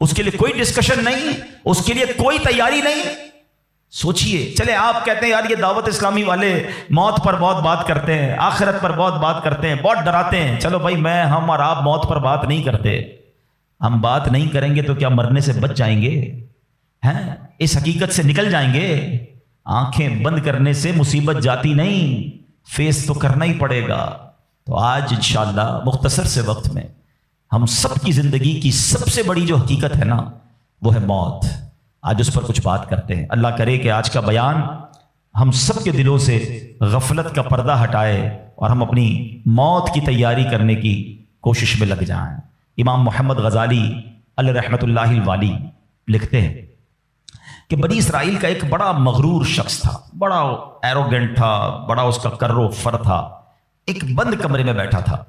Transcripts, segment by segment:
اس کے لیے کوئی ڈسکشن نہیں، اس کے لیے کوئی تیاری نہیں. سوچئے. چلے آپ کہتے ہیں یار یہ دعوت اسلامی والے موت پر بہت بات کرتے ہیں، آخرت پر بہت بات کرتے ہیں، بہت ڈراتے ہیں. چلو بھائی ہم اور آپ موت پر بات نہیں کرتے. ہم بات نہیں کریں گے تو کیا مرنے سے بچ جائیں گے؟ ہیں اس حقیقت سے نکل جائیں گے؟ آنکھیں بند کرنے سے مصیبت جاتی نہیں، فیس تو کرنا ہی پڑے گا. تو آج انشاءاللہ مختصر سے وقت میں ہم سب کی زندگی کی سب سے بڑی جو حقیقت ہے نا وہ ہے موت. آج اس پر کچھ بات کرتے ہیں. اللہ کرے کہ آج کا بیان ہم سب کے دلوں سے غفلت کا پردہ ہٹائے اور ہم اپنی موت کی تیاری کرنے کی کوشش میں لگ جائیں. امام محمد غزالی علیہ رحمۃ اللہ الوالی لکھتے ہیں کہ بنی اسرائیل کا ایک بڑا مغرور شخص تھا، بڑا ایروگنٹ تھا، بڑا اس کا کر و فر تھا. ایک بند کمرے میں بیٹھا تھا.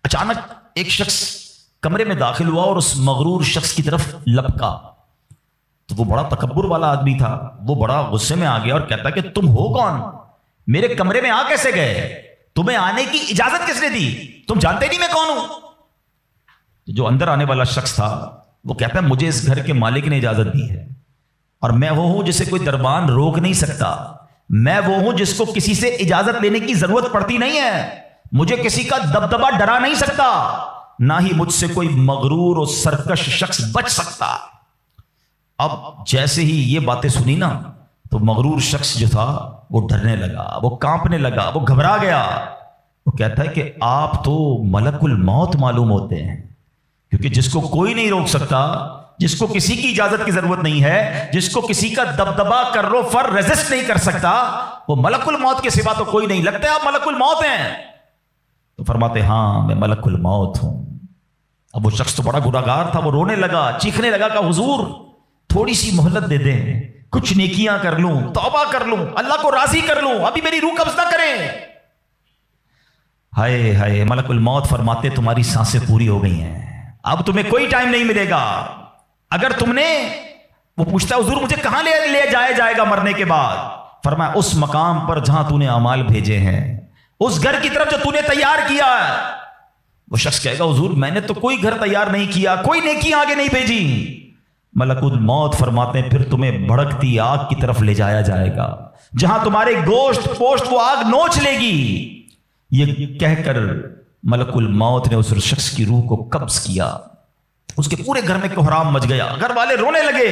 اچانک ایک شخص کمرے میں داخل ہوا اور اس مغرور شخص کی طرف لپکا. تو وہ بڑا تکبر والا آدمی تھا، وہ بڑا غصے میں آ گیا اور کہتا کہ تم ہو کون؟ میرے کمرے میں آ کیسے گئے؟ تمہیں آنے کی اجازت کس نے دی؟ تم جانتے نہیں میں کون ہوں؟ جو اندر آنے والا شخص تھا وہ کہتا ہے مجھے اس گھر کے مالک نے اجازت دی ہے، اور میں وہ ہوں جسے کوئی دربان روک نہیں سکتا. میں وہ ہوں جس کو کسی سے اجازت لینے کی ضرورت پڑتی نہیں ہے. مجھے کسی کا دبدبا ڈرا نہیں سکتا، نہ ہی مجھ سے کوئی مغرور اور سرکش شخص بچ سکتا. اب جیسے ہی یہ باتیں سنی نا تو مغرور شخص جو تھا وہ ڈرنے لگا، وہ کانپنے لگا، وہ گھبرا گیا. وہ کہتا ہے کہ آپ تو ملک الموت معلوم ہوتے ہیں، کیونکہ جس کو کوئی نہیں روک سکتا، جس کو کسی کی اجازت کی ضرورت نہیں ہے، جس کو کسی کا دبدبا کر رو فر ریزسٹ نہیں کر سکتا، وہ ملک الموت کے سوا تو کوئی نہیں. لگتا ہے آپ ملک الموت ہیں؟ تو فرماتے ہاں میں ملک الموت ہوں. اب وہ شخص تو بڑا گناہگار تھا، وہ رونے لگا، چیخنے لگا کہ حضور تھوڑی سی مہلت دے دیں، کچھ نیکیاں کر لوں، توبہ کر لوں، اللہ کو راضی کر لوں، ابھی میری روح قبض نہ کریں. ہائے ہائے. ملک الموت فرماتے تمہاری سانسیں پوری ہو گئی ہیں، اب تمہیں کوئی ٹائم نہیں ملے گا. اگر تم نے، وہ پوچھتا ہے حضور مجھے کہاں لے جایا جائے گا مرنے کے بعد؟ فرمایا اس مقام پر جہاں تو نے اعمال بھیجے ہیں، اس گھر کی طرف جو تو نے تیار کیا ہے. وہ شخص کہے گا حضور میں نے تو کوئی گھر تیار نہیں کیا، کوئی نیکی آگے نہیں بھیجی. ملک الموت فرماتے ہیں پھر تمہیں بھڑکتی آگ کی طرف لے جایا جائے گا، جہاں تمہارے گوشت پوشت وہ آگ نوچ لے گی. یہ کہہ کر ملک الموت نے اس شخص کی روح کو قبض کیا. اس کے پورے گھر میں کوہرام مچ گیا، گھر والے رونے لگے.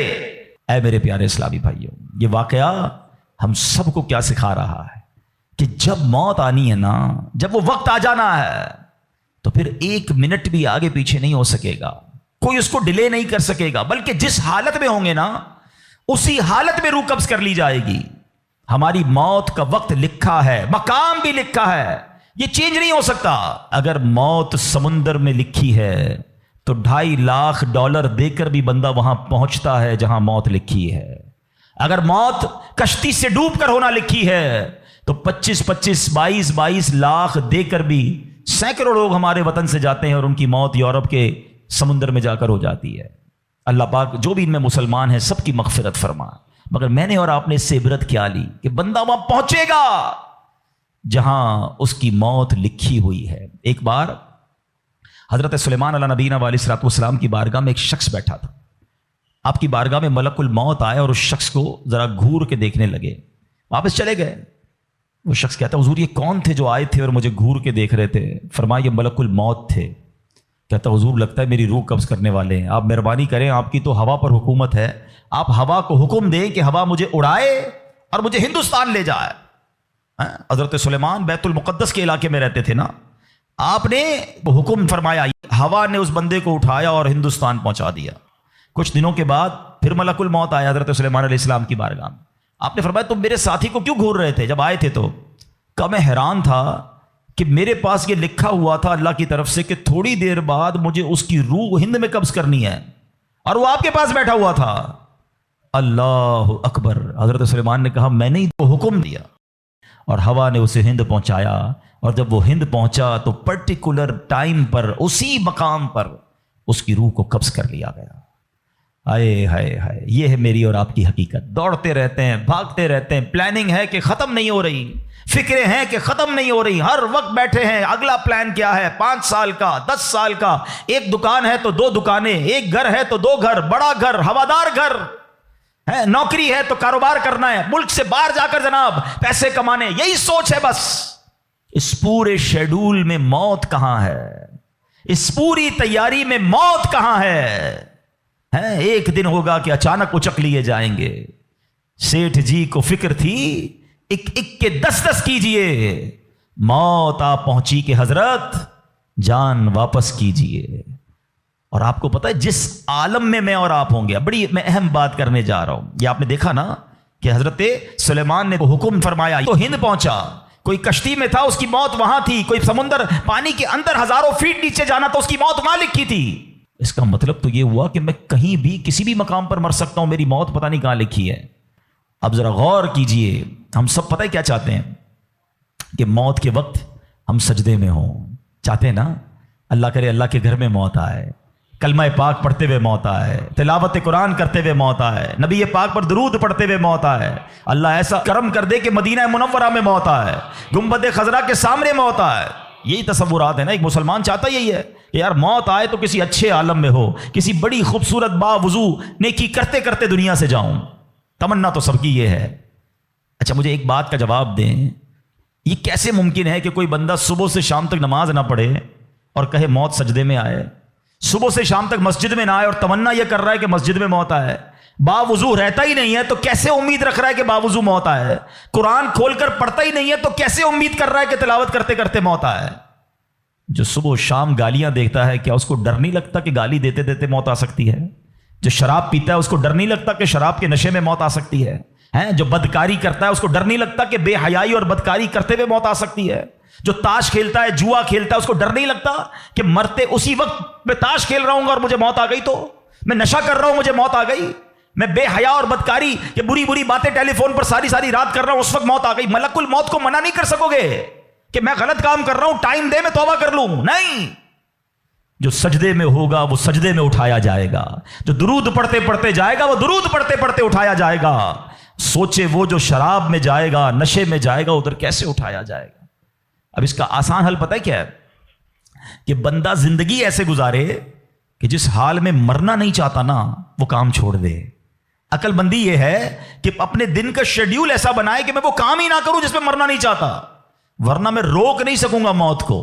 اے میرے پیارے اسلامی بھائیوں، یہ واقعہ ہم سب کو کیا سکھا رہا ہے کہ جب موت آنی ہے نا، جب وہ وقت آ جانا ہے تو پھر ایک منٹ بھی آگے پیچھے نہیں ہو سکے گا، کوئی اس کو ڈیلے نہیں کر سکے گا، بلکہ جس حالت میں ہوں گے نا اسی حالت میں روح قبض کر لی جائے گی. ہماری موت کا وقت لکھا ہے، مقام بھی لکھا ہے، یہ چینج نہیں ہو سکتا. اگر موت سمندر میں لکھی ہے تو $2.5 لاکھ دے کر بھی بندہ وہاں پہنچتا ہے جہاں موت لکھی ہے. اگر موت کشتی سے ڈوب کر ہونا لکھی ہے تو 22 لاکھ دے کر بھی سینکڑوں لوگ ہمارے وطن سے جاتے ہیں اور ان کی موت یورپ کے سمندر میں جا کر ہو جاتی ہے. اللہ پاک جو بھی ان میں مسلمان ہیں سب کی مغفرت فرما. مگر میں نے اور آپ نے اس سے عبرت کیا لی کہ بندہ وہاں پہنچے گا جہاں اس کی موت لکھی ہوئی ہے. ایک بار حضرت سلیمان علیہ نبینا علیہ الصلوۃ والسلام کی بارگاہ میں ایک شخص بیٹھا تھا. آپ کی بارگاہ میں ملک الموت آئے اور اس شخص کو ذرا گھور کے دیکھنے لگے، واپس چلے گئے. وہ شخص کہتا حضور یہ کون تھے جو آئے تھے اور مجھے گھور کے دیکھ رہے تھے؟ فرمایا یہ ملک الموت تھے. کہتا حضور لگتا ہے میری روح قبض کرنے والے ہیں، آپ مہربانی کریں، آپ کی تو ہوا پر حکومت ہے، آپ ہوا کو حکم دیں کہ ہوا مجھے اڑائے اور مجھے ہندوستان لے جائے. حضرت سلیمان بیت المقدس کے علاقے میں رہتے تھے نا، آپ نے وہ حکم فرمایا، ہوا نے اس بندے کو اٹھایا اور ہندوستان پہنچا دیا. کچھ دنوں کے بعد پھر ملک الموت آیا حضرت سلیمان علیہ السلام کی بارگاہ میں. آپ نے فرمایا تم میرے ساتھی کو کیوں گھور رہے تھے جب آئے تھے؟ تو کہ میں حیران تھا کہ میرے پاس یہ لکھا ہوا تھا اللہ کی طرف سے کہ تھوڑی دیر بعد مجھے اس کی روح ہند میں قبض کرنی ہے، اور وہ آپ کے پاس بیٹھا ہوا تھا. اللہ اکبر. حضرت سلیمان نے کہا میں نے تو حکم دیا اور ہوا نے اسے ہند پہنچایا، اور جب وہ ہند پہنچا تو پرٹیکولر ٹائم پر اسی مقام پر اس کی روح کو قبض کر لیا گیا. ہائے ہائے ہائے، یہ ہے میری اور آپ کی حقیقت. دوڑتے رہتے ہیں، بھاگتے رہتے ہیں، پلاننگ ہے کہ ختم نہیں ہو رہی، فکریں ہیں کہ ختم نہیں ہو رہی، ہر وقت بیٹھے ہیں اگلا پلان کیا ہے، 5 سال کا، 10 سال کا. ایک دکان ہے تو 2 دکانیں، ایک گھر ہے تو 2 گھر، بڑا گھر، ہوادار گھر ہے، نوکری ہے تو کاروبار کرنا ہے، ملک سے باہر جا کر جناب پیسے کمانے، یہی سوچ ہے بس. اس پورے شیڈول میں موت کہاں ہے؟ اس پوری تیاری میں موت کہاں ہے؟ ایک دن ہوگا کہ اچانک اچک لیے جائیں گے. سیٹھ جی کو فکر تھی ایک ایک کے 10 کیجئے، موت آ پہنچی کہ حضرت جان واپس کیجئے. اور آپ کو پتا ہے جس عالم میں میں اور آپ ہوں گے، بڑی میں اہم بات کرنے جا رہا ہوں. یہ آپ نے دیکھا نا کہ حضرت سلیمان نے حکم فرمایا تو ہند پہنچا، کوئی کشتی میں تھا اس کی موت وہاں تھی، کوئی سمندر پانی کے اندر ہزاروں فیٹ نیچے جانا تو اس کی موت وہاں لکھی تھی. اس کا مطلب تو یہ ہوا کہ میں کہیں بھی کسی بھی مقام پر مر سکتا ہوں، میری موت پتہ نہیں کہاں لکھی ہے. اب ذرا غور کیجئے، ہم سب پتہ ہے کیا چاہتے ہیں کہ موت کے وقت ہم سجدے میں ہوں. چاہتے ہیں نا اللہ کرے اللہ کے گھر میں موت آئے، کلمہ پاک پڑھتے ہوئے موت آئے، تلاوت قرآن کرتے ہوئے موت آئے، نبی پاک پر درود پڑھتے ہوئے موت آئے، اللہ ایسا کرم کر دے کہ مدینہ منورہ میں موت آئے، گنبد خضرا کے سامنے موت آئے. یہی تصورات ہے نا، ایک مسلمان چاہتا یہی ہے کہ یار موت آئے تو کسی اچھے عالم میں ہو، کسی بڑی خوبصورت باوضو نیکی کرتے کرتے دنیا سے جاؤں. تمنا تو سب کی یہ ہے. اچھا مجھے ایک بات کا جواب دیں، یہ کیسے ممکن ہے کہ کوئی بندہ صبح سے شام تک نماز نہ پڑھے اور کہے موت سجدے میں آئے، صبح سے شام تک مسجد میں نہ آئے اور تمنا یہ کر رہا ہے کہ مسجد میں موت آئے، باوضو رہتا ہی نہیں ہے تو کیسے امید رکھ رہا ہے کہ باوضو موت آئے، قرآن کھول کر پڑھتا ہی نہیں ہے تو کیسے امید کر رہا ہے کہ تلاوت کرتے کرتے موت آئے. جو صبح و شام گالیاں دیکھتا ہے کیا اس کو ڈر نہیں لگتا کہ گالی دیتے دیتے موت آ سکتی ہے؟ جو شراب پیتا ہے اس کو ڈر نہیں لگتا کہ شراب کے نشے میں موت آ سکتی ہے؟ جو بدکاری کرتا ہے اس کو ڈر نہیں لگتا کہ بے حیائی اور بدکاری کرتے ہوئے موت آ سکتی ہے؟ جو تاش کھیلتا ہے، جوا کھیلتا ہے، اس کو ڈر نہیں لگتا کہ مرتے اسی وقت میں تاش کھیل رہا ہوں اور مجھے موت آ گئی، تو میں نشہ کر رہا ہوں مجھے موت آ گئی، میں بے حیا اور بدکاری کہ بری بری باتیں ٹیلی فون پر ساری ساری رات کر رہا ہوں اس وقت موت آ گئی. ملک الموت کو منع نہیں کر سکو گے کہ میں غلط کام کر رہا ہوں، ٹائم دے میں توبہ کر لوں. نہیں، جو سجدے میں ہوگا وہ سجدے میں اٹھایا جائے گا، جو درود پڑھتے پڑھتے جائے گا وہ درود پڑھتے پڑھتے اٹھایا جائے گا. سوچے وہ جو شراب میں جائے گا، نشے میں جائے گا، ادھر کیسے اٹھایا جائے گا؟ اب اس کا آسان حل پتہ ہے کیا ہے؟ کہ بندہ زندگی ایسے گزارے کہ جس حال میں مرنا نہیں چاہتا نا وہ کام چھوڑ دے. عقل بندی یہ ہے کہ اپنے دن کا شیڈیول ایسا بنائے کہ میں وہ کام ہی نہ کروں جس میں مرنا نہیں چاہتا، ورنہ میں روک نہیں سکوں گا موت کو.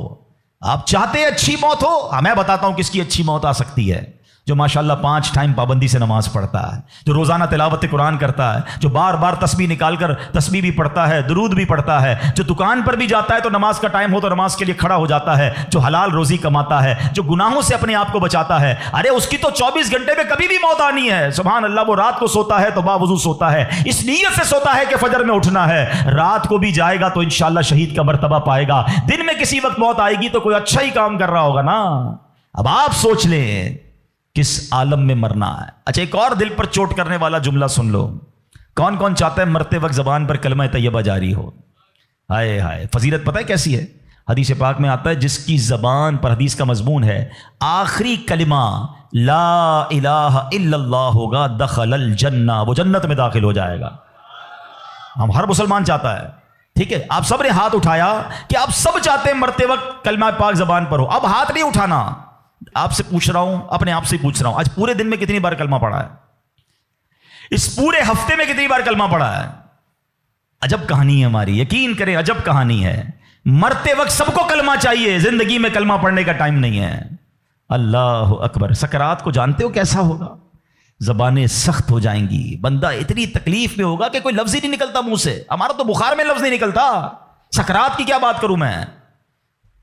آپ چاہتے ہیں اچھی موت ہو؟ میں بتاتا ہوں کس کی اچھی موت آ سکتی ہے. جو ماشاءاللہ 5 ٹائم پابندی سے نماز پڑھتا ہے، جو روزانہ تلاوت قرآن کرتا ہے، جو بار بار تسبیح نکال کر تسبیح بھی پڑھتا ہے، درود بھی پڑھتا ہے، جو دکان پر بھی جاتا ہے تو نماز کا ٹائم ہو تو نماز کے لیے کھڑا ہو جاتا ہے، جو حلال روزی کماتا ہے، جو گناہوں سے اپنے آپ کو بچاتا ہے. ارے اس کی تو 24 گھنٹے میں کبھی بھی موت آنی ہے. سبحان اللہ، وہ رات کو سوتا ہے تو باوضو سوتا ہے، اس نیت سے سوتا ہے کہ فجر میں اٹھنا ہے. رات کو بھی جائے گا تو انشاءاللہ شہید کا مرتبہ پائے گا. دن میں کسی وقت موت آئے گی تو کوئی اچھا ہی کام کر رہا ہوگا نا. اب آپ سوچ لیں کس عالم میں مرنا ہے. اچھا ایک اور دل پر چوٹ کرنے والا جملہ سن لو. کون کون چاہتا ہے مرتے وقت زبان پر کلمہ طیبہ جاری ہو؟ ہائے ہائے، فضیلت پتہ ہے کیسی ہے؟ حدیث پاک میں آتا ہے جس کی زبان پر، حدیث کا مضمون ہے، آخری کلمہ لا الہ الا اللہ ہوگا، دخل الجنہ، وہ جنت میں داخل ہو جائے گا. ہم ہر مسلمان چاہتا ہے. ٹھیک ہے، آپ سب نے ہاتھ اٹھایا کہ آپ سب چاہتے ہیں مرتے وقت کلمہ پاک زبان پر ہو. اب ہاتھ نہیں اٹھانا، آپ سے پوچھ رہا ہوں، اپنے آپ سے پوچھ رہا ہوں، آج پورے دن میں کتنی بار کلمہ پڑھا ہے؟ اس پورے ہفتے میں کتنی بار کلمہ پڑھا ہے؟ عجب کہانی ہے ہماری، یقین کریں عجب کہانی ہے. مرتے وقت سب کو کلمہ چاہیے، زندگی میں کلمہ پڑھنے کا ٹائم نہیں ہے. اللہ اکبر. سکرات کو جانتے ہو کیسا ہوگا؟ زبانیں سخت ہو جائیں گی، بندہ اتنی تکلیف میں ہوگا کہ کوئی لفظ ہی نہیں نکلتا منہ سے. ہمارا تو بخار میں لفظ نہیں نکلتا، سکرات کی کیا بات کروں میں.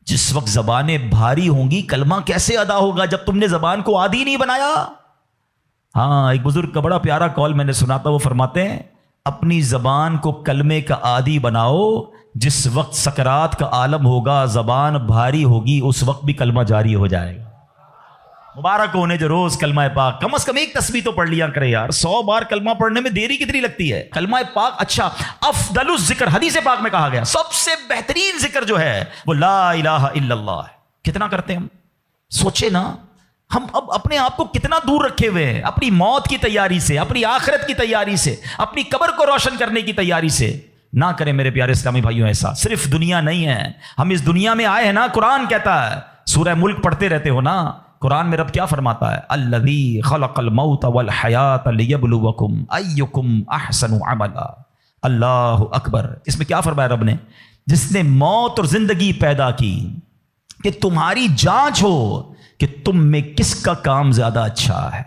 جس وقت زبانیں بھاری ہوں گی کلمہ کیسے ادا ہوگا جب تم نے زبان کو عادی نہیں بنایا. ہاں، ایک بزرگ کا بڑا پیارا کال میں نے سنا تھا، وہ فرماتے ہیں اپنی زبان کو کلمے کا عادی بناؤ، جس وقت سکرات کا عالم ہوگا زبان بھاری ہوگی اس وقت بھی کلمہ جاری ہو جائے گا. مبارک ہونے جو روز کلمہ پاک کم از کم ایک تسبیح تو پڑھ لیا کرے یار. 100 بار کلمہ پڑھنے میں دیری کتنی لگتی ہے؟ کلمہ پاک اچھا افضل الذکر، حدیث پاک میں کہا گیا سب سے بہترین ذکر جو ہے وہ لا الہ الا اللہ ہے. کتنا کرتے ہیں ہم؟ سوچے نا، ہم اب اپنے آپ کو کتنا دور رکھے ہوئے ہیں اپنی موت کی تیاری سے، اپنی آخرت کی تیاری سے، اپنی قبر کو روشن کرنے کی تیاری سے. نہ کریں میرے پیارے اسلامی بھائیوں ایسا. صرف دنیا نہیں ہے، ہم اس دنیا میں آئے ہیں نا. قرآن کہتا ہے، سورہ ملک پڑھتے رہتے ہو نا، قرآن میں رب کیا فرماتا ہے؟ الذی خلق الموت والحیات لیبلوکم ایکم احسن عملا. اللہ اکبر. اس میں کیا فرمایا رب نے؟ جس نے موت اور زندگی پیدا کی کہ تمہاری جانچ ہو کہ تم میں کس کا کام زیادہ اچھا ہے.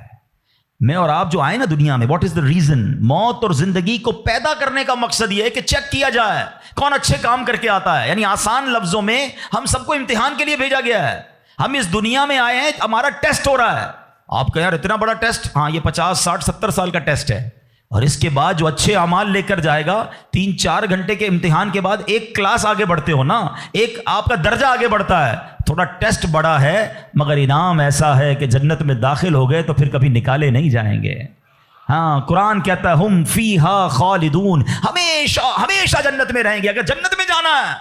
میں اور آپ جو آئے نا دنیا میں، واٹ از دا ریزن؟ موت اور زندگی کو پیدا کرنے کا مقصد یہ ہے کہ چیک کیا جائے کون اچھے کام کر کے آتا ہے. یعنی آسان لفظوں میں ہم سب کو امتحان کے لیے بھیجا گیا ہے. ہم اس دنیا میں آئے ہیں، ہمارا ٹیسٹ ہو رہا ہے. آپ کہیں یار اتنا بڑا ٹیسٹ؟ ہاں، یہ 50 60 70 سال کا ٹیسٹ ہے. اور اس کے بعد جو اچھے اعمال لے کر جائے گا، 3-4 گھنٹے کے امتحان کے بعد ایک کلاس آگے بڑھتے ہو نا، ایک آپ کا درجہ آگے بڑھتا ہے. تھوڑا ٹیسٹ بڑا ہے مگر انعام ایسا ہے کہ جنت میں داخل ہو گئے تو پھر کبھی نکالے نہیں جائیں گے. ہاں، قرآن کہتا ہے ہم فیہا خالدون، ہمیشہ ہمیشہ جنت میں رہیں گے. اگر جنت میں جانا ہے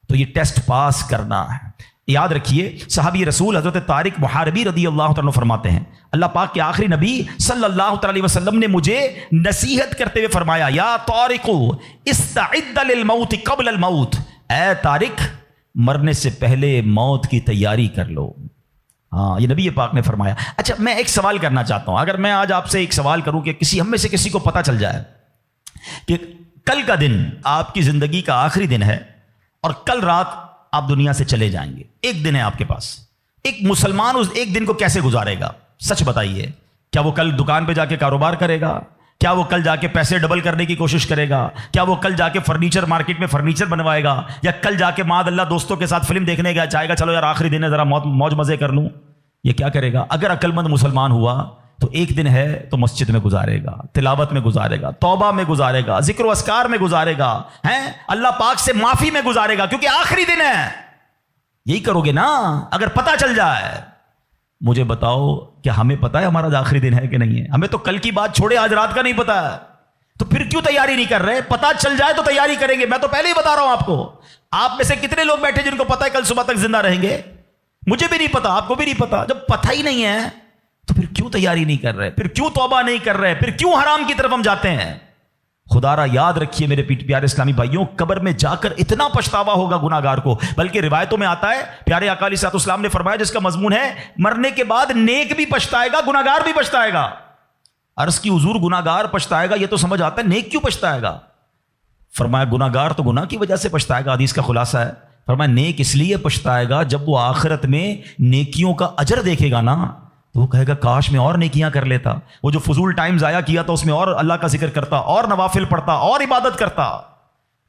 تو یہ ٹیسٹ پاس کرنا ہے. یاد رکھیے، صحابی رسول حضرت طارق محاربی رضی اللہ تعالیٰ فرماتے ہیں، اللہ پاک کے آخری نبی صلی اللہ تعالی وسلم نے مجھے نصیحت کرتے ہوئے فرمایا، یا طارق استعد للموت قبل الموت. اے طارق، مرنے سے پہلے موت کی تیاری کر لو. ہاں، یہ نبی پاک نے فرمایا. اچھا، میں ایک سوال کرنا چاہتا ہوں. اگر میں آج آپ سے ایک سوال کروں کہ ہم میں سے کسی کو پتہ چل جائے کہ کل کا دن آپ کی زندگی کا آخری دن ہے اور کل رات آپ دنیا سے چلے جائیں گے، ایک دن ہے آپ کے پاس، ایک مسلمان اس ایک دن کو کیسے گزارے گا؟ سچ بتائیے. کیا وہ کل دکان پہ جا کے کاروبار کرے گا؟ کیا وہ کل جا کے پیسے ڈبل کرنے کی کوشش کرے گا؟ کیا وہ کل جا کے فرنیچر مارکیٹ میں فرنیچر بنوائے گا؟ یا کل جا کے معاذ اللہ دوستوں کے ساتھ فلم دیکھنے گا، چاہے گا چلو یار آخری دن ہے ذرا موج مزے کر لوں؟ یہ کیا کرے گا؟ اگر عقل مند مسلمان ہوا تو ایک دن ہے تو مسجد میں گزارے گا، تلاوت میں گزارے گا، توبہ میں گزارے گا، ذکر و اذکار میں گزارے گا، اللہ پاک سے معافی میں گزارے گا، کیونکہ آخری دن ہے. یہی کرو گے نا؟ اگر پتہ چل جائے. مجھے بتاؤ کہ ہمیں پتہ ہے ہمارا آخری دن ہے کہ نہیں ہے؟ ہمیں تو کل کی بات چھوڑے آج رات کا نہیں پتہ ہے. تو پھر کیوں تیاری نہیں کر رہے؟ پتہ چل جائے تو تیاری کریں گے. میں تو پہلے ہی بتا رہا ہوں آپ کو. آپ میں سے کتنے لوگ بیٹھے جن کو پتہ ہے کل صبح تک زندہ رہیں گے؟ مجھے بھی نہیں پتا، آپ کو بھی نہیں پتا. جب پتہ ہی نہیں ہے تو پھر کیوں تیاری نہیں کر رہے؟ پھر کیوں توبہ نہیں کر رہے؟ پھر کیوں حرام کی طرف ہم جاتے ہیں؟ خدا را یاد رکھیے میرے پیارے اسلامی بھائیوں، قبر میں جا کر اتنا پچھتاوا ہوگا گناہگار کو. بلکہ روایتوں میں آتا ہے، پیارے آقا علیہ الصلوۃ والسلام نے فرمایا جس کا مضمون ہے مرنے کے بعد نیک بھی پچھتائے گا، گناہگار بھی پچھتائے گا. عرض کی حضور گناہگار پچھتائے گا، یہ تو سمجھ آتا ہے، نیک کیوں پچھتائے گا؟ فرمایا گناہگار تو گناہ کی وجہ سے پچھتائے گا. حدیث کا خلاصہ ہے. فرمایا نیک اس لیے پچھتائے گا جب وہ آخرت میں نیکیوں کا اجر دیکھے گا نا تو وہ کہے گا کاش میں اور نیکیاں کر لیتا. وہ جو فضول ٹائم ضائع کیا تھا اس میں اور اللہ کا ذکر کرتا، اور نوافل پڑھتا، اور عبادت کرتا.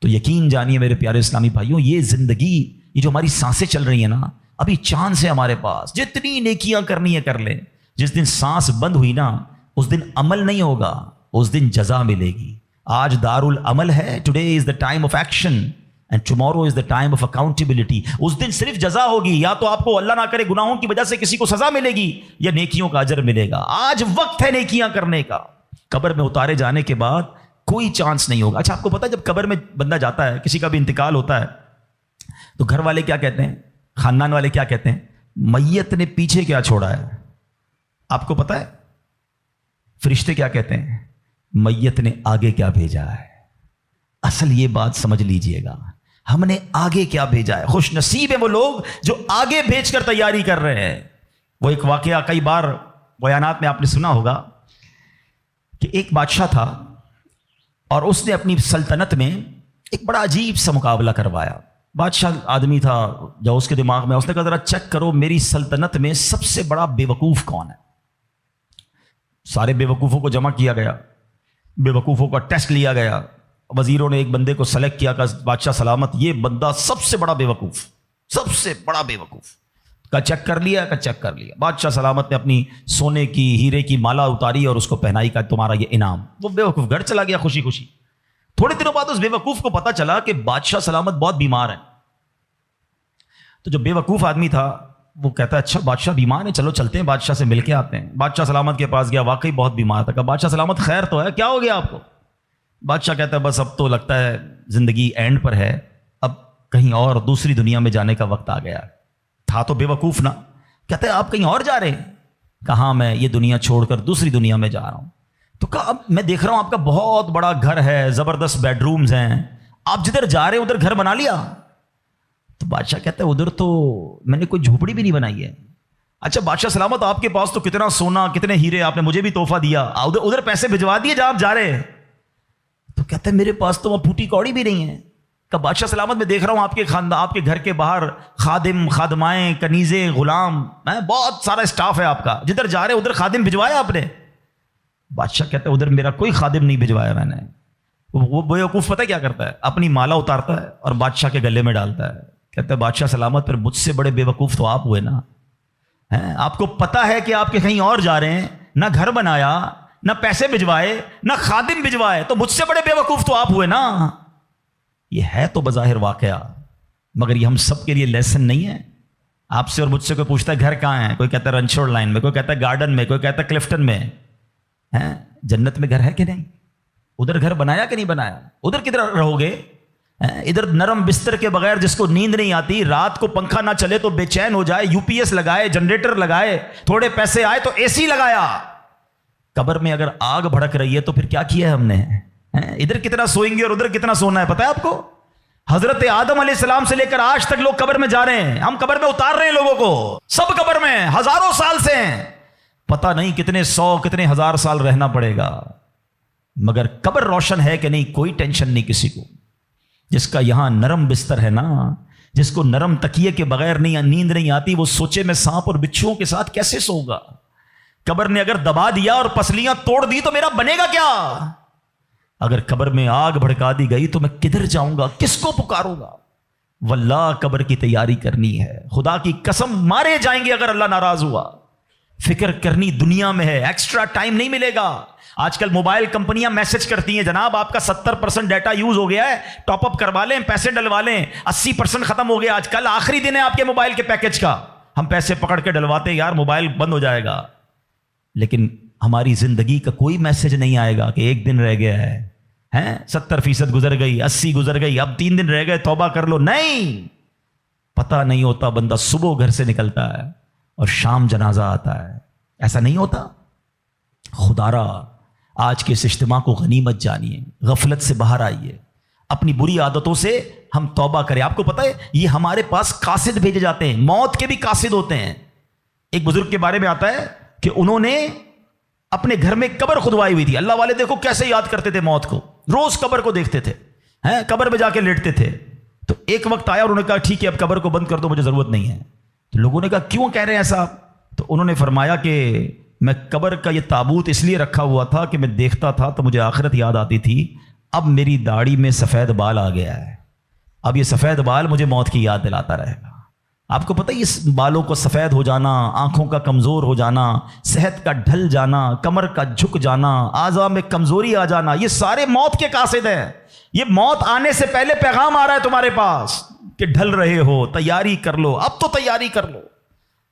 تو یقین جانیے میرے پیارے اسلامی بھائیوں، یہ زندگی، یہ جو ہماری سانسیں چل رہی ہیں نا، ابھی چانس ہے ہمارے پاس. جتنی نیکیاں کرنی ہے کر لیں. جس دن سانس بند ہوئی نا اس دن عمل نہیں ہوگا، اس دن جزا ملے گی. آج دار العمل ہے. Today is the time of action and tomorrow is the time of accountability. اس دن صرف جزا ہوگی، یا تو آپ کو اللہ نہ کرے گناہوں کی وجہ سے کسی کو سزا ملے گی یا نیکیوں کا اجر ملے گا. آج وقت ہے نیکیاں کرنے کا. قبر میں اتارے جانے کے بعد کوئی چانس نہیں ہوگا. اچھا، آپ کو پتا ہے جب قبر میں بندہ جاتا ہے، کسی کا بھی انتقال ہوتا ہے، تو گھر والے کیا کہتے ہیں، خاندان والے کیا کہتے ہیں؟ میت نے پیچھے کیا چھوڑا ہے؟ آپ کو پتا ہے فرشتے کیا کہتے ہیں؟ میت نے آگے کیا بھیجا ہے. اصل یہ بات سمجھ لیجئے گا، ہم نے آگے کیا بھیجا ہے. خوش نصیب ہیں وہ لوگ جو آگے بھیج کر تیاری کر رہے ہیں. وہ ایک واقعہ کئی بار بیانات میں آپ نے سنا ہوگا کہ ایک بادشاہ تھا اور اس نے اپنی سلطنت میں ایک بڑا عجیب سا مقابلہ کروایا. بادشاہ آدمی تھا، جو اس کے دماغ میں اس نے کہا ذرا چیک کرو میری سلطنت میں سب سے بڑا بے وقوف کون ہے. سارے بے وقوفوں کو جمع کیا گیا، بے وقوفوں کا ٹیسٹ لیا گیا. وزیروں نے ایک بندے کو سلیکٹ کیا، کہ بادشاہ سلامت یہ بندہ سب سے بڑا بے وقوف، سب سے بڑا بے وقوف کا چیک کر لیا، کا چیک کر لیا. بادشاہ سلامت نے اپنی سونے کی ہیرے کی مالا اتاری اور اس کو پہنائی، کا تمہارا یہ انعام. وہ بے وقوف گھر چلا گیا خوشی خوشی. تھوڑے دنوں بعد اس بے وقوف کو پتا چلا کہ بادشاہ سلامت بہت بیمار ہے. تو جو بے وقوف آدمی تھا وہ کہتا ہے اچھا بادشاہ بیمار ہے، چلو چلتے ہیں بادشاہ سے مل کے آتے ہیں. بادشاہ سلامت کے پاس گیا، واقعی بہت بیمار تھا. کہا بادشاہ سلامت خیر تو ہے، کیا ہو گیا آپ کو؟ بادشاہ کہتا ہے بس اب تو لگتا ہے زندگی اینڈ پر ہے، اب کہیں اور دوسری دنیا میں جانے کا وقت آ گیا. تھا تو بے وقوف نا. کہتا ہے آپ کہیں اور جا رہے ہیں؟ کہاں میں یہ دنیا چھوڑ کر دوسری دنیا میں جا رہا ہوں. تو کہا اب میں دیکھ رہا ہوں آپ کا بہت بڑا گھر ہے, زبردست بیڈ رومز ہیں, آپ جدھر جا رہے ہیں ادھر گھر بنا لیا؟ تو بادشاہ کہتا ہے ادھر تو میں نے کوئی جھوپڑی بھی نہیں بنائی ہے. اچھا بادشاہ سلامت, آپ کے پاس تو کتنا سونا کتنے ہیرے آپ نے مجھے بھی تحفہ دیا, ادھر پیسے بھجوا دیے جہاں آپ جا رہے ہیں. تو کہتا ہے میرے پاس تو وہاں پھوٹی کوڑی بھی نہیں ہے. کہ بادشاہ سلامت میں دیکھ رہا ہوں آپ کے خاندان, آپ کے گھر کے باہر خادم, خادمائیں, کنیزیں, غلام, بہت سارا اسٹاف ہے آپ کا, جدھر جا رہے ادھر خادم بھجوایا آپ نے؟ بادشاہ کہتا ہے ادھر میرا کوئی خادم نہیں بھجوایا میں نے. وہ بیوقوف پتہ کیا کرتا ہے, اپنی مالا اتارتا ہے اور بادشاہ کے گلے میں ڈالتا ہے. کہتا ہے بادشاہ سلامت پھر مجھ سے بڑے بیوقوف تو آپ ہوئے نا. آپ کو پتا ہے کہ آپ کے کہیں اور جا رہے ہیں, نہ گھر بنایا, نہ پیسے بھجوائے, نہ خادم بھجوائے, تو مجھ سے بڑے بیوقوف تو آپ ہوئے نا. یہ ہے تو بظاہر واقعہ, مگر یہ ہم سب کے لیے لیسن نہیں ہے. آپ سے اور مجھ سے کوئی پوچھتا ہے گھر کہاں ہے, کوئی کہتا ہے رنچوڑ لائن میں, کوئی کہتا ہے گارڈن میں, کوئی کہتا ہے کلفٹن میں. جنت میں گھر ہے کہ نہیں؟ ادھر گھر بنایا کہ نہیں بنایا؟ ادھر کدھر رہو گے؟ ادھر نرم بستر کے بغیر جس کو نیند نہیں آتی, رات کو پنکھا نہ چلے تو بے چین ہو جائے, یو پی ایس لگائے, جنریٹر لگائے, تھوڑے پیسے آئے تو اے سی لگایا. قبر میں اگر آگ بھڑک رہی ہے تو پھر کیا کیا ہے ہم نے؟ ادھر کتنا سوئیں گے اور ادھر کتنا سونا ہے پتہ ہے آپ کو؟ حضرت آدم علیہ السلام سے لے کر آج تک لوگ قبر میں جا رہے ہیں, ہم قبر میں اتار رہے ہیں لوگوں کو, سب قبر میں ہزاروں سال سے ہیں, پتہ نہیں کتنے سو کتنے ہزار سال رہنا پڑے گا. مگر قبر روشن ہے کہ نہیں کوئی ٹینشن نہیں کسی کو. جس کا یہاں نرم بستر ہے نا, جس کو نرم تکیے کے بغیر نیند نہیں آتی, وہ سوچے میں سانپ اور بچھوؤں کے ساتھ کیسے سو گا. قبر نے اگر دبا دیا اور پسلیاں توڑ دی تو میرا بنے گا کیا؟ اگر قبر میں آگ بھڑکا دی گئی تو میں کدھر جاؤں گا, کس کو پکاروں گا؟ واللہ قبر کی تیاری کرنی ہے, خدا کی قسم مارے جائیں گے اگر اللہ ناراض ہوا. فکر کرنی دنیا میں ہے, ایکسٹرا ٹائم نہیں ملے گا. آج کل موبائل کمپنیاں میسج کرتی ہیں جناب آپ کا 70% ڈیٹا یوز ہو گیا ہے, ٹاپ اپ کروا لیں, پیسے ڈلوا لیں, 80% ختم ہو گیا, آج کل آخری دن ہے آپ کے موبائل کے پیکج کا. ہم پیسے پکڑ کے ڈلواتے ہیں, یار موبائل بند ہو جائے گا, لیکن ہماری زندگی کا کوئی میسج نہیں آئے گا کہ ایک دن رہ گیا ہے, 70% گزر گئی, 80 گزر گئی, اب 3 دن رہ گئے, توبہ کر لو. نہیں, پتہ نہیں ہوتا, بندہ صبح گھر سے نکلتا ہے اور شام جنازہ آتا ہے. ایسا نہیں ہوتا. خدا را آج کے اس اجتماع کو غنیمت جانیے, غفلت سے باہر آئیے, اپنی بری عادتوں سے ہم توبہ کریں. آپ کو پتہ ہے یہ ہمارے پاس قاصد بھیجے جاتے ہیں, موت کے بھی قاصد ہوتے ہیں. ایک بزرگ کے بارے میں آتا ہے کہ انہوں نے اپنے گھر میں قبر کھدوائی ہوئی تھی. اللہ والے دیکھو کیسے یاد کرتے تھے موت کو, روز قبر کو دیکھتے تھے, قبر میں جا کے لیٹتے تھے. تو ایک وقت آیا اور انہوں نے کہا ٹھیک ہے اب قبر کو بند کر دو, مجھے ضرورت نہیں ہے. تو لوگوں نے کہا کیوں کہہ رہے ہیں ایسا؟ تو انہوں نے فرمایا کہ میں قبر کا یہ تابوت اس لیے رکھا ہوا تھا کہ میں دیکھتا تھا تو مجھے آخرت یاد آتی تھی. اب میری داڑھی میں سفید بال آ گیا ہے, اب یہ سفید بال مجھے موت کی یاد دلاتا رہے گا. آپ کو پتہ ہے اس بالوں کو سفید ہو جانا, آنکھوں کا کمزور ہو جانا, صحت کا ڈھل جانا, کمر کا جھک جانا, اعضاء میں کمزوری آ جانا, یہ سارے موت کے قاصد ہیں. یہ موت آنے سے پہلے پیغام آ رہا ہے تمہارے پاس کہ ڈھل رہے ہو, تیاری کر لو, اب تو تیاری کر لو.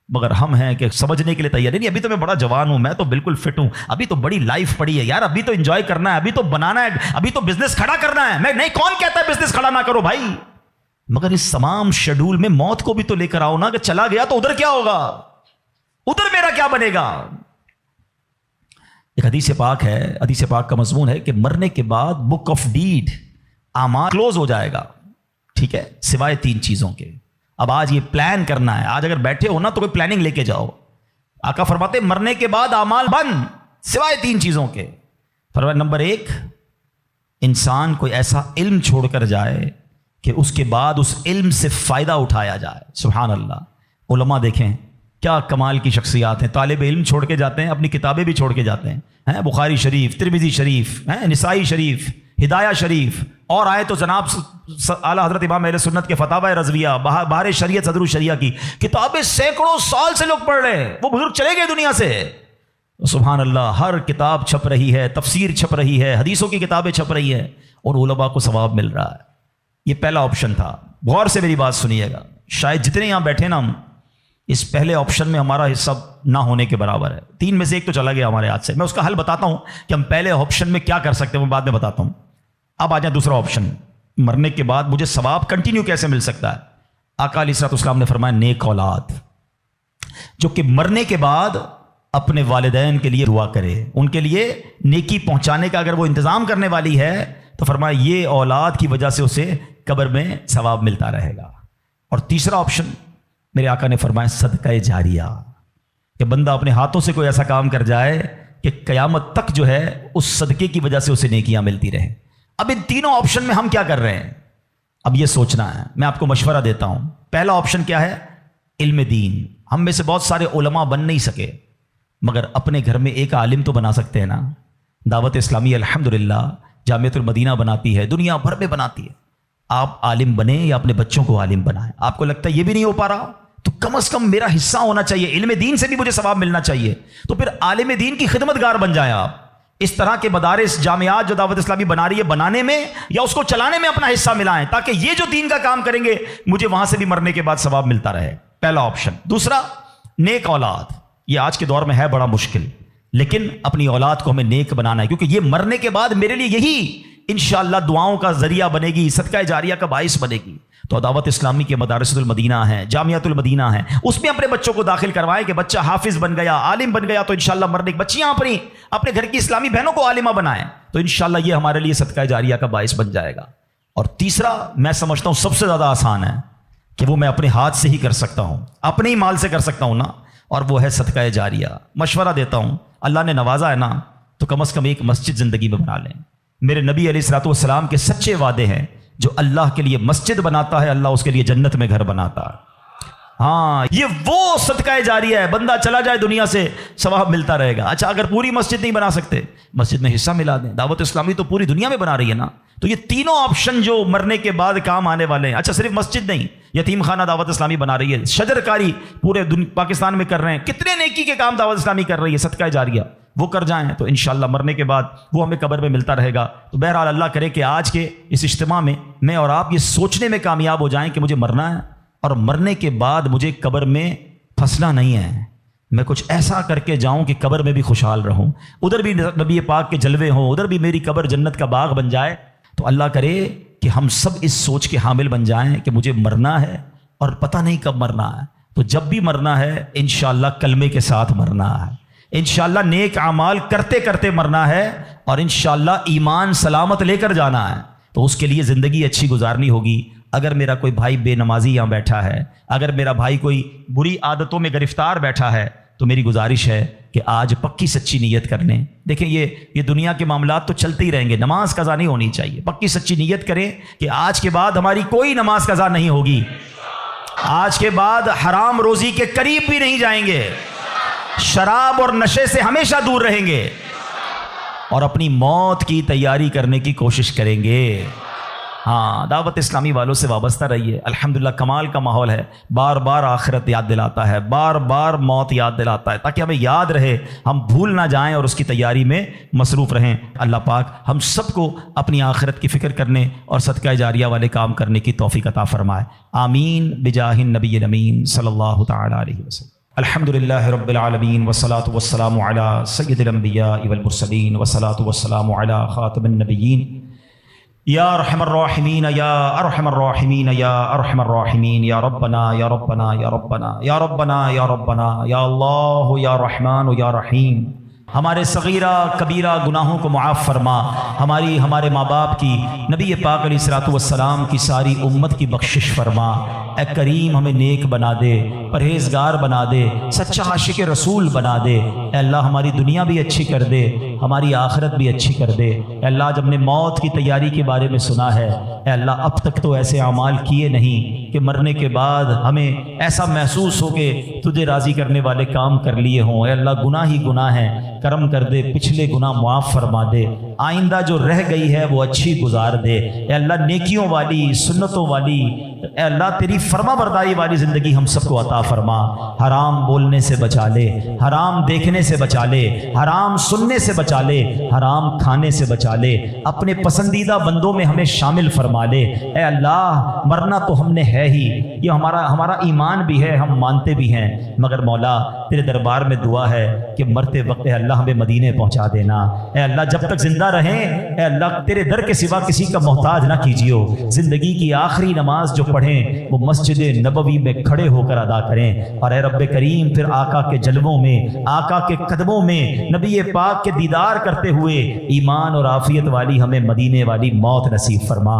مگر ہم ہیں کہ سمجھنے کے لیے تیار نہیں, ابھی تو میں بڑا جوان ہوں, میں تو بالکل فٹ ہوں, ابھی تو بڑی لائف پڑی ہے یار, ابھی تو انجوائے کرنا ہے, ابھی تو بنانا ہے, ابھی تو بزنس کھڑا کرنا ہے. میں نہیں, کون کہتا ہے بزنس کھڑا نہ کرو بھائی, مگر اس تمام شیڈول میں موت کو بھی تو لے کر آؤ نا, کہ چلا گیا تو ادھر کیا ہوگا, ادھر میرا کیا بنے گا. ایک حدیث پاک ہے, حدیث پاک کا مضمون ہے کہ مرنے کے بعد بک آف ڈیڈ, اعمال کلوز ہو جائے گا, ٹھیک ہے, سوائے 3 چیزوں کے. اب آج یہ پلان کرنا ہے, آج اگر بیٹھے ہو نا تو کوئی پلاننگ لے کے جاؤ. آقا فرماتے مرنے کے بعد اعمال بند سوائے 3 چیزوں کے. فرمایا نمبر 1, انسان کوئی ایسا علم چھوڑ کر جائے کہ اس کے بعد اس علم سے فائدہ اٹھایا جائے. سبحان اللہ, علماء دیکھیں کیا کمال کی شخصیات ہیں, طالب علم چھوڑ کے جاتے ہیں, اپنی کتابیں بھی چھوڑ کے جاتے ہیں, بخاری شریف, ترمذی شریف, نسائی شریف, ہدایہ شریف, اور آئے تو جناب اعلیٰ حضرت امام اہل سنت کے فتاوی رضویہ, بہار شریعت صدر الشریعہ کی کتابیں سینکڑوں سال سے لوگ پڑھ رہے ہیں. وہ بزرگ چلے گئے دنیا سے, سبحان اللہ, ہر کتاب چھپ رہی ہے, تفسیر چھپ رہی ہے, حدیثوں کی کتابیں چھپ رہی ہیں, اور علماء کو ثواب مل رہا ہے. یہ پہلا آپشن تھا. غور سے میری بات سنیے گا, شاید جتنے یہاں بیٹھے نا ہم اس پہلے آپشن میں ہمارا حصہ نہ ہونے کے برابر ہے. 3 میں سے 1 تو چلا گیا ہمارے ہاتھ سے. میں اس کا حل بتاتا ہوں کہ ہم پہلے آپشن میں کیا کر سکتے ہیں, میں بعد میں بتاتا ہوں. اب آ جائیں دوسرا آپشن, مرنے کے بعد مجھے ثواب کنٹینیو کیسے مل سکتا ہے. آقا علیہ الصلوۃ والسلام نے فرمایا نیک اولاد, جو کہ مرنے کے بعد اپنے والدین کے لیے دعا کرے، ان کے لیے نیکی پہنچانے کا اگر وہ انتظام کرنے والی ہے تو فرمایا یہ اولاد کی وجہ سے اسے قبر میں ثواب ملتا رہے گا۔ اور تیسرا آپشن میرے آقا نے فرمایا صدقہ جاریہ، کہ بندہ اپنے ہاتھوں سے کوئی ایسا کام کر جائے کہ قیامت تک جو ہے اس صدقے کی وجہ سے اسے نیکیاں ملتی رہیں۔ اب ان تینوں آپشن میں ہم کیا کر رہے ہیں؟ اب یہ سوچنا ہے، میں آپ کو مشورہ دیتا ہوں۔ پہلا آپشن کیا ہے؟ علم دین۔ ہم میں سے بہت سارے علماء بن نہیں سکے، مگر اپنے گھر میں ایک عالم تو بنا سکتے ہیں نا۔ دعوت اسلامی الحمدللہ جامعۃ المدینہ بناتی ہے، دنیا بھر میں بناتی ہے۔ آپ عالم بنیں یا اپنے بچوں کو عالم بنائیں۔ آپ کو لگتا ہے یہ بھی نہیں ہو پا رہا تو کم از کم میرا حصہ ہونا چاہیے، علم دین سے بھی مجھے ثواب ملنا چاہیے، تو پھر عالم دین کی خدمت گار بن جائیں آپ۔ اس طرح کے مدارس جامعات جو دعوت اسلامی بنا رہی ہے، بنانے میں یا اس کو چلانے میں اپنا حصہ ملائیں، تاکہ یہ جو دین کا کام کریں گے مجھے وہاں سے بھی مرنے کے بعد ثواب ملتا رہے۔ پہلا آپشن۔ دوسرا، نیک اولاد۔ یہ آج کے دور میں ہے بڑا مشکل، لیکن اپنی اولاد کو ہمیں نیک بنانا ہے، کیونکہ یہ مرنے کے بعد میرے لیے یہی انشاءاللہ دعاؤں کا ذریعہ بنے گی، صدقہ جاریہ کا باعث بنے گی۔ تو دعوت اسلامی کے مدارس المدینہ ہیں، جامعۃ المدینہ ہیں، اس میں اپنے بچوں کو داخل کروائیں کہ بچہ حافظ بن گیا، عالم بن گیا تو انشاءاللہ مرنے کی بچیاں اپنے گھر کی اسلامی بہنوں کو عالمہ بنائیں، تو انشاءاللہ یہ ہمارے لیے صدقہ جاریہ کا باعث بن جائے گا۔ اور تیسرا میں سمجھتا ہوں سب سے زیادہ آسان ہے کہ وہ میں اپنے ہاتھ سے ہی کر سکتا ہوں، اپنے ہی مال سے کر سکتا ہوں نا، اور وہ ہے صدقہ جاریہ۔ مشورہ دیتا ہوں، اللہ نے نوازا ہے نا تو کم از کم ایک مسجد زندگی میں بنا لیں۔ میرے نبی علیہ الصلوۃ والسلام کے سچے وعدے ہیں، جو اللہ کے لیے مسجد بناتا ہے اللہ اس کے لیے جنت میں گھر بناتا ہے۔ ہاں، یہ وہ صدقہ جاریہ ہے، بندہ چلا جائے دنیا سے ثواب ملتا رہے گا۔ اچھا، اگر پوری مسجد نہیں بنا سکتے، مسجد میں حصہ ملا دیں۔ دعوت اسلامی تو پوری دنیا میں بنا رہی ہے نا، تو یہ تینوں آپشن جو مرنے کے بعد کام آنے والے ہیں۔ اچھا، صرف مسجد نہیں، یتیم خانہ دعوت اسلامی بنا رہی ہے، شجر کاری پورے پاکستان میں کر رہے ہیں، کتنے نیکی کے کام دعوت اسلامی کر رہی ہے، صدقہ جاریہ وہ کر جائیں تو انشاءاللہ مرنے کے بعد وہ ہمیں قبر میں ملتا رہے گا۔ تو بہرحال اللہ کرے کہ آج کے اس اجتماع میں میں اور آپ یہ سوچنے میں کامیاب ہو جائیں کہ مجھے مرنا ہے، اور مرنے کے بعد مجھے قبر میں پھنسنا نہیں ہے، میں کچھ ایسا کر کے جاؤں کہ قبر میں بھی خوشحال رہوں، ادھر بھی نبی پاک کے جلوے ہوں، ادھر بھی میری قبر جنت کا باغ بن جائے۔ تو اللہ کرے کہ ہم سب اس سوچ کے حامل بن جائیں کہ مجھے مرنا ہے اور پتہ نہیں کب مرنا ہے، تو جب بھی مرنا ہے انشاءاللہ کلمے کے ساتھ مرنا ہے، انشاءاللہ نیک اعمال کرتے کرتے مرنا ہے، اور انشاءاللہ ایمان سلامت لے کر جانا ہے۔ تو اس کے لیے زندگی اچھی گزارنی ہوگی۔ اگر میرا کوئی بھائی بے نمازی یہاں بیٹھا ہے، اگر میرا بھائی کوئی بری عادتوں میں گرفتار بیٹھا ہے، تو میری گزارش ہے کہ آج پکی سچی نیت کر لیں۔ دیکھیں یہ دنیا کے معاملات تو چلتے ہی رہیں گے، نماز قضا نہیں ہونی چاہیے۔ پکی سچی نیت کریں کہ آج کے بعد ہماری کوئی نماز قضا نہیں ہوگی، آج کے بعد حرام روزی کے قریب بھی نہیں جائیں گے، شراب اور نشے سے ہمیشہ دور رہیں گے، اور اپنی موت کی تیاری کرنے کی کوشش کریں گے۔ ہاں، دعوت اسلامی والوں سے وابستہ رہیے، الحمدللہ کمال کا ماحول ہے، بار بار آخرت یاد دلاتا ہے، بار بار موت یاد دلاتا ہے، تاکہ ہمیں یاد رہے، ہم بھول نہ جائیں اور اس کی تیاری میں مصروف رہیں۔ اللہ پاک ہم سب کو اپنی آخرت کی فکر کرنے اور صدقہ جاریہ والے کام کرنے کی توفیق عطا فرمائے، آمین بجاہ النبی الامین صلی اللہ تعالی علیہ وسلم۔ الحمدللہ رب العالمین والصلاة والسلام علی سید الانبیاء والمرسلین والصلاة والسلام علی خاتم النبیین یا ارحم الراحمین یا ارحم الراحمین یا ارحم الراحمین یا ربنا یا ربنا یا ربنا یا ربنا یا ربنا یا اللہ یا رحمان یا رحیم۔ ہمارے صغیرہ کبیرہ گناہوں کو معاف فرما، ہمارے ماں باپ کی، نبی پاک علیہ الصلوۃ والسلام کی ساری امت کی بخشش فرما۔ اے کریم ہمیں نیک بنا دے، پرہیزگار بنا دے، سچا عاشق رسول بنا دے۔ اے اللہ ہماری دنیا بھی اچھی کر دے، ہماری آخرت بھی اچھی کر دے۔ اے اللہ جب نے موت کی تیاری کے بارے میں سنا ہے، اے اللہ اب تک تو ایسے اعمال کیے نہیں کہ مرنے کے بعد ہمیں ایسا محسوس ہو کہ تجھے راضی کرنے والے کام کر لیے ہوں۔ اے اللہ گناہ ہی گناہ ہیں، کرم کر دے، پچھلے گناہ معاف فرما دے، آئندہ جو رہ گئی ہے وہ اچھی گزار دے۔ اے اللہ نیکیوں والی، سنتوں والی، اے اللہ تیری فرما برداری والی زندگی ہم سب کو عطا فرما۔ حرام بولنے سے بچا لے، حرام دیکھنے سے بچا لے، حرام سننے سے بچا لے، حرام کھانے سے بچا لے، اپنے پسندیدہ بندوں میں ہمیں شامل فرما لے۔ اے اللہ مرنا تو ہم نے ہے ہی، یہ ہمارا ایمان بھی ہے، ہم مانتے بھی ہیں، مگر مولا تیرے دربار میں دعا ہے کہ مرتے وقت اے اللہ ہمیں مدینے پہنچا دینا۔ اے اللہ جب تک زندہ رہیں اے اللہ تیرے در کے سوا کسی کا محتاج نہ کیجیو۔ زندگی کی آخری نماز جو پڑھیں وہ مسجد نبوی میں کھڑے ہو کر ادا کریں، اور اے رب کریم پھر آقا کے جلووں میں، آقا کے قدموں میں نبی پاک کے دیدار کرتے ہوئے ایمان اور عافیت والی ہمیں مدینے والی موت نصیب فرما۔